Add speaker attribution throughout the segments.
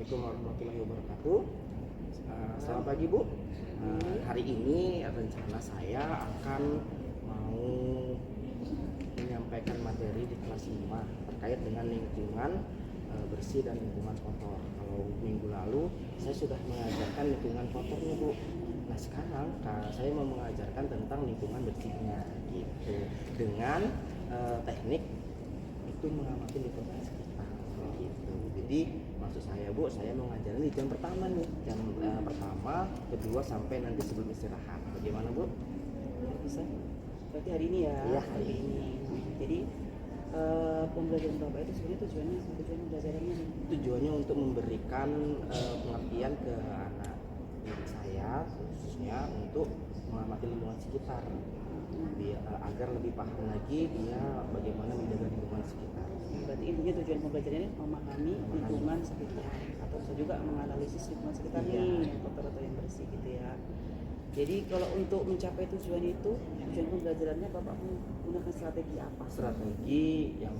Speaker 1: Assalamualaikum warahmatullahi wabarakatuh. Selamat pagi Bu. Hari ini rencana saya akan mau menyampaikan materi di kelas 5 terkait dengan lingkungan bersih dan lingkungan kotor. Kalau minggu lalu saya sudah mengajarkan lingkungan kotornya Bu. Nah sekarang saya mau mengajarkan tentang lingkungan bersihnya gitu dengan teknik itu mengamati lingkungan sekitar gitu. Jadi maksud saya Bu, saya mau ngajarin di jam pertama nih, jam pertama, kedua sampai nanti sebelum istirahat. Bagaimana Bu?
Speaker 2: Bisa. Berarti hari ini ya?
Speaker 1: Iya hari ini.
Speaker 2: Jadi pembelajaran Bapak itu sebenarnya tujuan pembelajarannya nih?
Speaker 1: Tujuannya untuk memberikan pengertian ke anak didik saya khususnya untuk mengamati lingkungan sekitar, agar lebih paham lagi dia bagaimana menjaga lingkungan sekitar.
Speaker 2: Berarti intinya tujuan pembelajarannya memahami lingkungan sekitar, atau bisa juga menganalisis lingkungan sekitar nih, yang kotor atau yang bersih gitu ya. Jadi kalau untuk mencapai tujuan itu, tujuan pembelajarannya Bapak menggunakan strategi apa?
Speaker 1: Strategi yang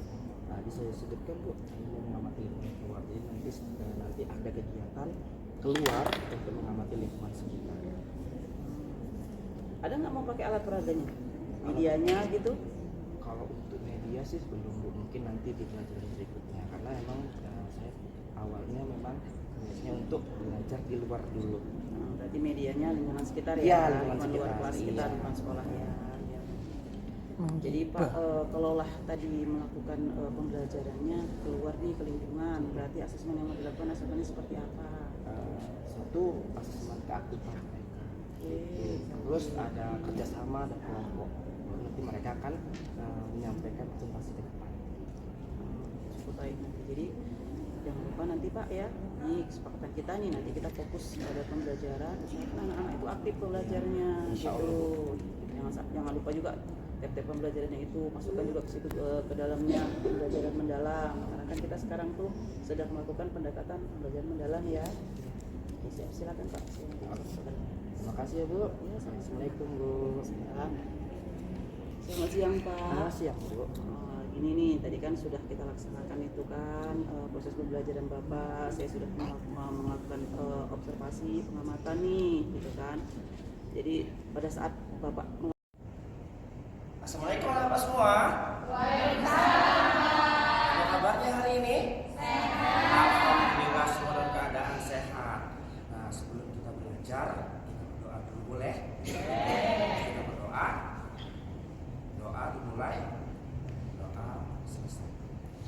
Speaker 1: tadi saya sebutkan Bu, saya mengamati lingkungan keluar. Jadi nanti ada kegiatan keluar untuk mengamati lingkungan sekitar.
Speaker 2: Ada nggak mau pakai alat peraganya? Medianya gitu?
Speaker 1: Kalau untuk media sih belum Bu, mungkin nanti di pelajaran berikutnya, karena emang saya awalnya memang hanya untuk belajar di luar dulu.
Speaker 2: Berarti medianya lingkungan sekitar
Speaker 1: ya,
Speaker 2: lingkungan luar kelas sekitar, lingkungan sekolah ya. Jadi Pak, kalau lah tadi melakukan pembelajarannya keluar nih ke lingkungan, berarti asesmen yang mau dilakukan asesmennya seperti apa?
Speaker 1: Satu asesmen keaktifan mereka. Terus ada kerjasama dan kelompok. Nanti mereka akan menyampaikan presentasi ke depan.
Speaker 2: Cukup baik nanti. Jadi jangan lupa nanti Pak ya, di kesepakatan kita nih nanti kita fokus pada pembelajaran. Anak-anak itu aktif belajarnya gitu. Jangan lupa juga tiap-tiap pembelajarannya itu masukkan juga ke situ ke dalamnya pembelajaran mendalam. Karena kan kita sekarang tuh sedang melakukan pendekatan pembelajaran mendalam ya. Oke, silakan Pak.
Speaker 1: Terima kasih ya Bu.
Speaker 2: Ya,
Speaker 1: Assalamualaikum Bu.
Speaker 2: Selamat siang Pak.
Speaker 1: Selamat siang Bu.
Speaker 2: Ini nih tadi kan sudah kita laksanakan itu kan proses pembelajaran Bapak. Saya sudah melakukan observasi pengamatan nih gitu kan. Jadi pada saat Bapak
Speaker 3: Assalamualaikum Bapak semua.
Speaker 4: Waalaikumsalam.
Speaker 3: Apa kabarnya hari ini?
Speaker 4: Sehat.
Speaker 3: Alhamdulillah semua dalam keadaan sehat. Nah sebelum kita belajar, kita berdoa dulu boleh? Kita berdoa. Doa dimulai. Doa selesai.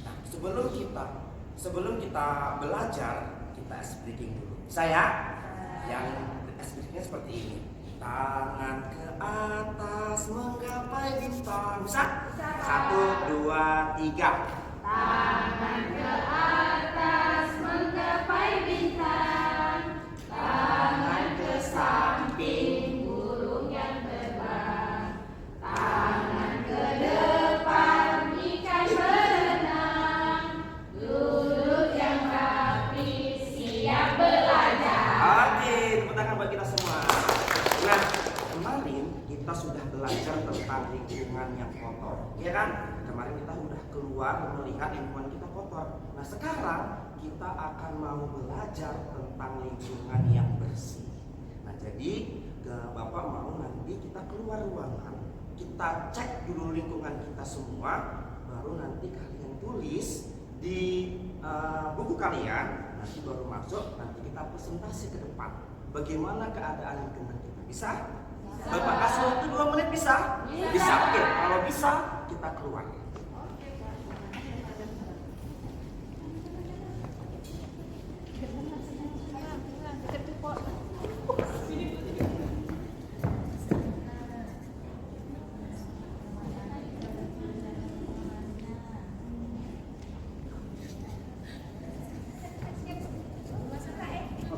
Speaker 3: Nah sebelum kita belajar, kita ice breaking dulu. Saya yang ice breakingnya seperti ini. Tangan ke atas menggapai bintang. Bisa? 1, 2, 3.
Speaker 4: Tangan ke atas menggapai bintang. Tangan ke samping burung yang terbang. Tangan ke depan ikan berenang. Duduk yang rapi siap belajar.
Speaker 3: Oke, tepuk tangan buat kita semua. Nah, kemarin kita sudah belajar tentang lingkungan yang kotor, ya kan? Kemarin kita sudah keluar melihat lingkungan kita kotor. Nah, sekarang kita akan mau belajar tentang lingkungan yang bersih. Nah, jadi Bapak mau nanti kita keluar ruangan, kita cek dulu lingkungan kita semua, baru nanti kalian tulis di buku kalian, nanti baru masuk, nanti kita presentasi ke depan. Bagaimana keadaan lingkungan kita? Bisa? Bapak kasih waktu 2 menit bisa? Bisa. Oke, kalau bisa kita keluar.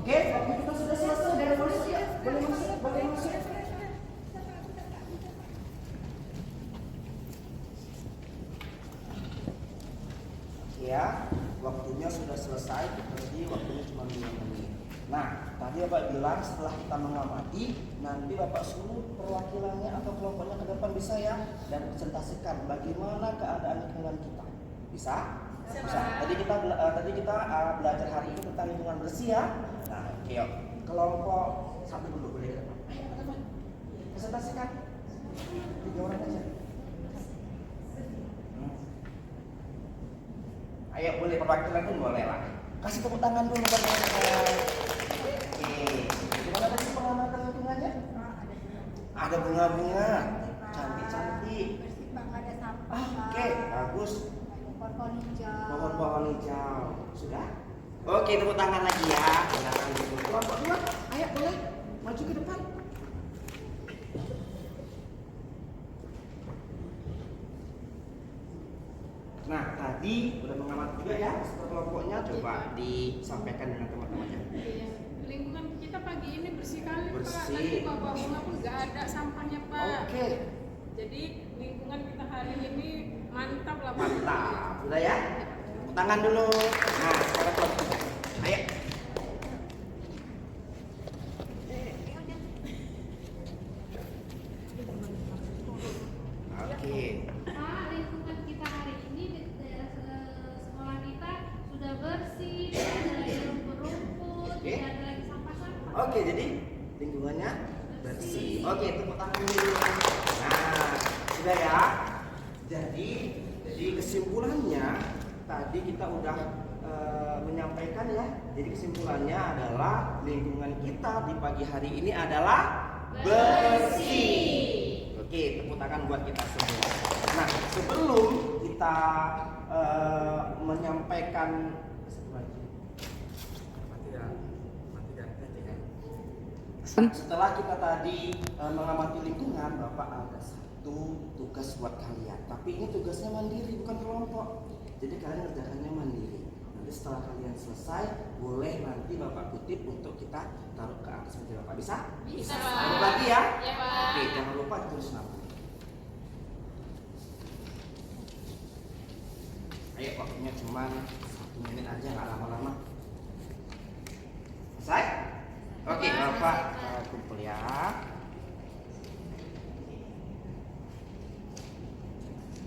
Speaker 3: Oke, waktu kita sudah selesai, boleh masuk, boleh masuk. Ya, waktunya sudah selesai, jadi waktunya cuma 2 menit. Nah, tadi Bapak bilang setelah kita mengamati, nanti Bapak suruh perwakilannya atau kelompoknya ke depan bisa ya, dan presentasikan bagaimana keadaan lingkungan kita. Bisa? Bisa. Tadi kita belajar hari ini tentang lingkungan bersih ya. Nah, oke yuk. Kelompok satu dulu boleh ke depan. Ayo teman-teman. Presentasikan. 3 orang aja. Ayo boleh perwakilan pun boleh lah. Kasih tepuk tangan dulu buat mereka. Oke. Gimana tadi pengamatan lingkungannya? Ada bunga-bunga, cantik-cantik. Oke, bagus. Pohon-pohon hijau. Sudah? Oke, tepuk tangan lagi ya. Silakan dulu. Kelompok 2, ayo boleh maju ke depan. Nah, tadi udah mengamati juga ya kelompoknya. Coba disampaikan dengan teman-temannya.
Speaker 5: Iya. Lingkungan kita pagi ini bersih kali Pak.
Speaker 3: Bersih.
Speaker 5: Tadi bawa bunga pun nggak ada sampahnya Pak.
Speaker 3: Oke,
Speaker 5: Jadi lingkungan kita hari ini mantap lah Pak.
Speaker 3: mantap. Sudah ya? Tepuk tangan dulu. Nah, sekarang kelompok 3. Ayo. Oke.
Speaker 4: Pak, lingkungan kita hari ini di daerah sekolah kita sudah bersih, tidak ada lagi rumput-rumput,
Speaker 3: Oke.
Speaker 4: tidak ada lagi sampah-sampah.
Speaker 3: Oke, jadi lingkungannya bersih. Oke, tepuk tangan dulu. Nah, sudah ya. Jadi kesimpulannya tadi kita udah menyampaikan ya. Jadi kesimpulannya adalah lingkungan kita di pagi hari ini adalah bersih. Oke, tepuk tangan buat kita semua. Nah, sebelum kita menyampaikan setelah kita tadi mengamati lingkungan, Bapak ada satu tugas buat kalian. Tapi ini tugasnya mandiri, bukan kelompok. Jadi kalian kerjakannya mandiri. Nanti setelah kalian selesai, boleh nanti Bapak kutip untuk kita taruh ke atas meja Bapak. Bisa?
Speaker 5: Bisa,
Speaker 3: Taruh lagi ya?
Speaker 5: Iya, Pak.
Speaker 3: Oke, jangan lupa tulis nama. Ayo, waktunya cuma 1 menit aja, nggak lama-lama. Selesai? Oke, Bapak kumpul ya.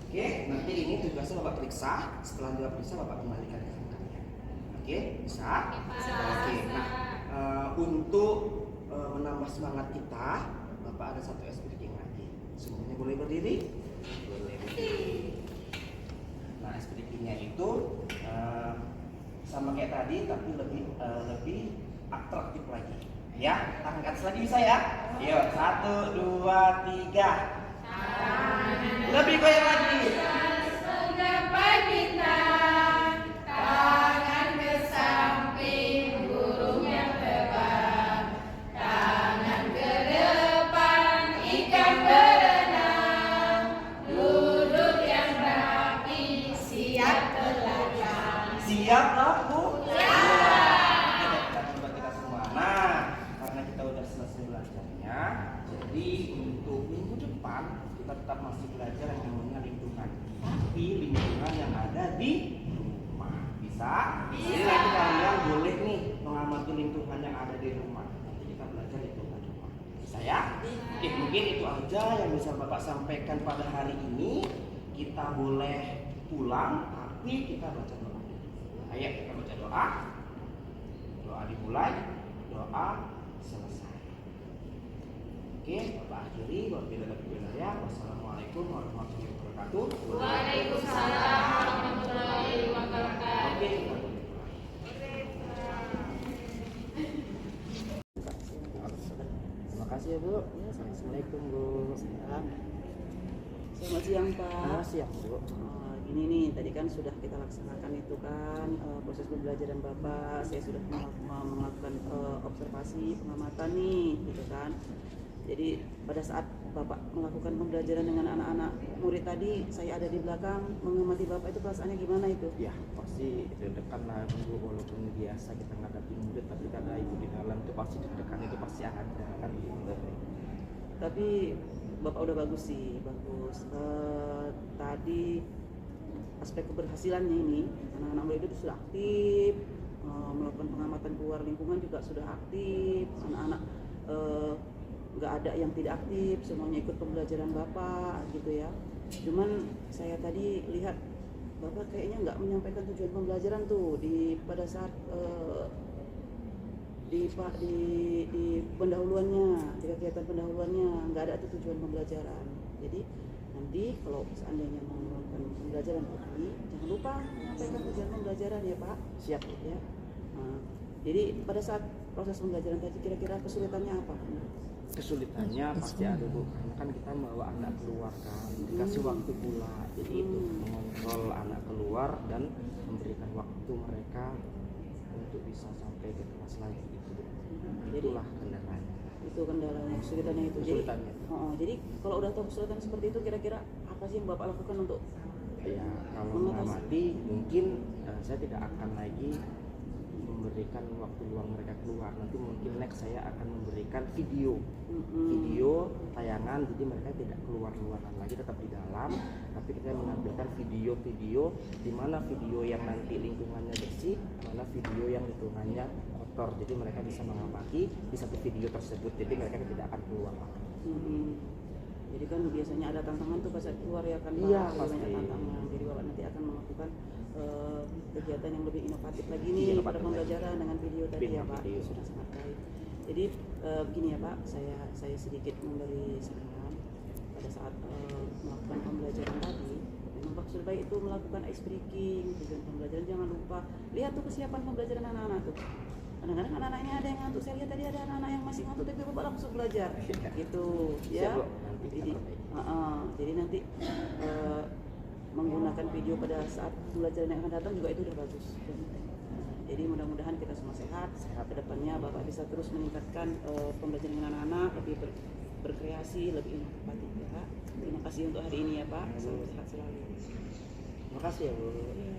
Speaker 3: Oke, nanti ini tugasnya Bapak periksa. Setelah dia periksa, Bapak kembalikan ke kalian. Oke, bisa? Oke, nah untuk menambah semangat kita, Bapak ada satu speaking lagi. Semuanya boleh berdiri? Boleh berdiri. Nah, speakingnya itu sama kayak tadi, tapi lebih atraktif lagi. Ya, tangan ke atas lagi bisa ya? Yuk, 1, 2, 3. Lebih goyang lagi.
Speaker 4: Menggapai bintang, tangan ke samping, burung yang terbang, tangan ke depan, ikan berenang, duduk yang rapi, siap telanjang.
Speaker 3: Siap aku? Buat kita semua. Nah, karena kita udah selesai belajarnya, jadi untuk minggu depan kita tetap masih belajar yang namanya lingkungan. Tapi lingkungan yang ada di rumah. Bisa? Jadi nanti kalian boleh nih mengamati lingkungan yang ada di rumah. Nanti kita belajar lingkungan rumah. Bisa ya? Oke, mungkin itu aja yang bisa Bapak sampaikan pada hari ini. Kita boleh pulang, tapi kita baca doa. Ayo kita baca doa. Doa dimulai, doa selesai. Oke, Bapak akhiri. Wassalamualaikum warahmatullahi wabarakatuh.
Speaker 4: Waalaikumsalam warahmatullahi wabarakatuh.
Speaker 3: Oke, kita boleh pulang.
Speaker 1: Terima kasih ya Bu. Assalamualaikum Bu.
Speaker 2: Selamat siang Pak.
Speaker 1: Selamat siang Bu.
Speaker 2: Ini nih tadi kan sudah kita laksanakan itu kan proses pembelajaran Bapak. Saya sudah melakukan observasi pengamatan nih gitu kan. Jadi pada saat Bapak melakukan pembelajaran dengan anak-anak murid tadi, saya ada di belakang mengamati Bapak, itu perasaannya gimana itu?
Speaker 1: Ya pasti deg-degan lah Bu, walaupun biasa kita ngadapin murid, tapi kada ibu di dalam itu pasti deg-degan, itu pasti ada kan gitu.
Speaker 2: Tapi Bapak udah bagus sih, bagus. Tadi aspek keberhasilannya ini, anak-anak murid itu sudah aktif, melakukan pengamatan keluar lingkungan juga sudah aktif, anak-anak nggak ada yang tidak aktif, semuanya ikut pembelajaran Bapak gitu ya. Cuman saya tadi lihat Bapak kayaknya nggak menyampaikan tujuan pembelajaran tuh pada saat di pendahuluannya, di kegiatan pendahuluannya nggak ada tuh tujuan pembelajaran. Jadi nanti kalau seandainya mau melakukan pembelajaran lagi, jangan lupa menyampaikan tujuan pembelajaran ya Pak.
Speaker 1: Siap Bu.
Speaker 2: Ya. Nah, jadi pada saat proses pembelajaran tadi kira-kira kesulitannya apa?
Speaker 1: Kesulitannya pasti ada Bu, karena kan kita membawa anak keluar kan, dikasih waktu pula, jadi itu mengontrol anak keluar dan memberikan waktu mereka untuk bisa sampai ke kelas lagi gitu Bu. Itulah kendalanya.
Speaker 2: Itu kendalanya, kesulitannya itu.
Speaker 1: Kesulitannya.
Speaker 2: Jadi kalau udah tahu kesulitan seperti itu, kira-kira apa sih yang Bapak lakukan untuk
Speaker 1: Ya kalau
Speaker 2: mengatasi?
Speaker 1: mengamati mungkin saya tidak akan lagi memberikan waktu luang mereka keluar. Nanti mungkin next saya akan memberikan video tayangan, jadi mereka tidak keluar-luaran lagi, tetap di dalam, tapi kita menampilkan video-video di mana video yang nanti lingkungannya bersih, mana video yang lingkungannya kotor, jadi mereka bisa mengamati di satu video tersebut, jadi mereka tidak akan keluar lagi.
Speaker 2: Jadi kan biasanya ada tantangan tuh pas saat keluar ya kan Pak?
Speaker 1: Iya,
Speaker 2: Ada
Speaker 1: pasti.
Speaker 2: banyak tantangan. Jadi Bapak nanti akan melakukan kegiatan yang lebih inovatif lagi
Speaker 1: Iya,
Speaker 2: nih pada
Speaker 1: inovatif
Speaker 2: pembelajaran dengan video tadi
Speaker 1: Dengan
Speaker 2: ya Pak.
Speaker 1: video.
Speaker 2: Itu sudah sangat baik. Jadi begini ya Pak, saya sedikit memberi saran pada saat melakukan pembelajaran tadi. Memang Pak sudah baik itu melakukan ice breaking, tujuan pembelajaran jangan lupa lihat tuh kesiapan pembelajaran anak-anak tuh. Kadang-kadang anak-anaknya ada yang ngantuk, saya lihat tadi ada anak-anak yang masih ngantuk tapi Bapak langsung belajar gitu ya.
Speaker 1: Siap, Bu. Nanti kita
Speaker 2: Jadi,
Speaker 1: perbaiki.
Speaker 2: jadi nanti menggunakan video pada saat pembelajaran yang akan datang juga itu udah bagus. Jadi mudah-mudahan kita semua sehat ke depannya, Bapak bisa terus meningkatkan pembelajaran dengan anak-anak, lebih berkreasi, lebih inovatif ya Pak. Terima kasih untuk hari ini ya Pak, salam sehat selalu.
Speaker 1: Terima kasih ya Bu.
Speaker 2: Iya.